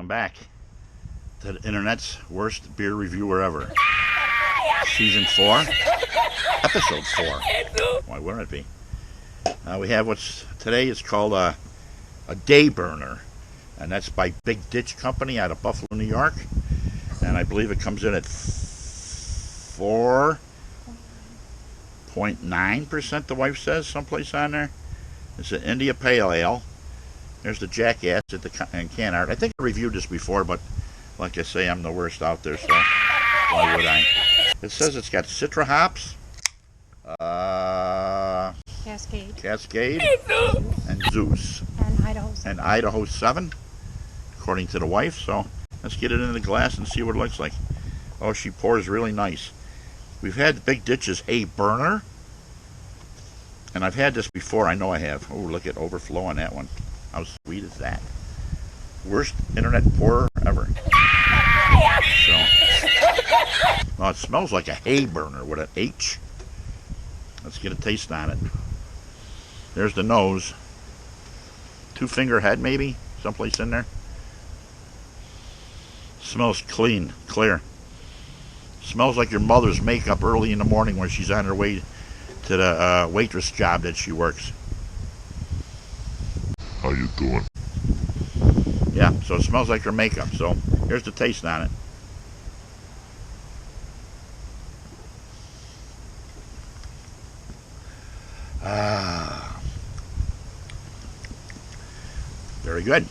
Welcome back to the internet's worst beer reviewer ever. Season 4, episode 4. Why wouldn't it be? We have today is called a day burner, and that's by Big Ditch Company out of Buffalo, New York. And I believe it comes in at 4.9%, the wife says, someplace on there. It's an India Pale Ale. There's the Jackass at the can art. I think I reviewed this before, but like I say, I'm the worst out there, so why would I? It says it's got Citra hops, Cascade, and Zeus, and Idaho 7, according to the wife. So let's get it in the glass and see what it looks like. Oh, she pours really nice. We've had Big Ditch's Hay Burner, and I've had this before. I know I have. Oh, look at overflow on that one. How sweet is that? Worst internet pourer ever. So, well, it smells like a hay burner with an H. Let's get a taste on it. There's the nose. 2-finger head, maybe, someplace in there. Smells clean, clear. Smells like your mother's makeup early in the morning when she's on her way to the waitress job that she works. How you doing? Yeah, so it smells like her makeup. So here's the taste on it. Very good.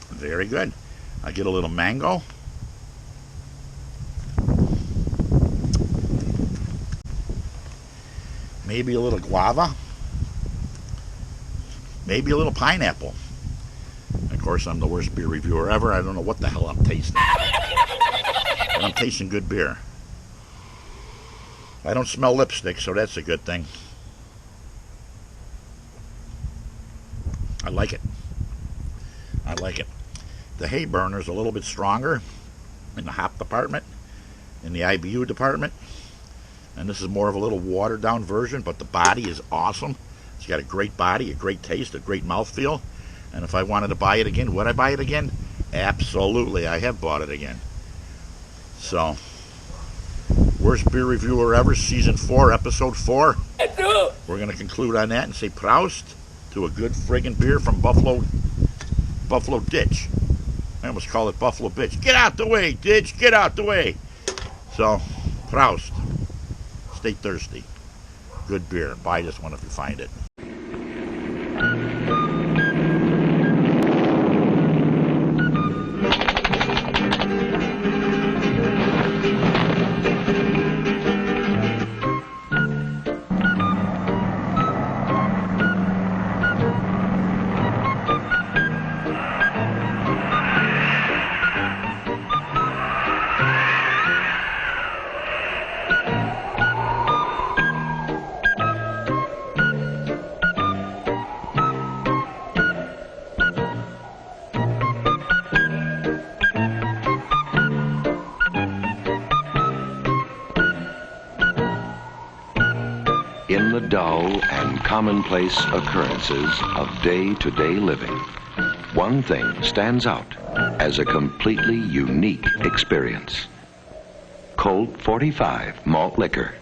Very good. I get a little mango. Maybe a little guava. Maybe a little pineapple. Of course, I'm the worst beer reviewer ever. I don't know what the hell I'm tasting. But I'm tasting good beer. I don't smell lipstick, so that's a good thing. I like it. I like it. The Hay Burner is a little bit stronger in the hop department, in the IBU department. And this is more of a little watered down version, but the body is awesome. It's got a great body, a great taste, a great mouthfeel. And if I wanted to buy it again, would I buy it again? Absolutely, I have bought it again. So, worst beer reviewer ever, season 4, episode 4. We're going to conclude on that and say Proust to a good friggin' beer from Buffalo Ditch. I almost call it Buffalo Bitch. Get out the way, Ditch, get out the way. So, Proust. Stay thirsty. Good beer. Buy this one if you find it. In the dull and commonplace occurrences of day-to-day living, one thing stands out as a completely unique experience. Colt 45 malt liquor.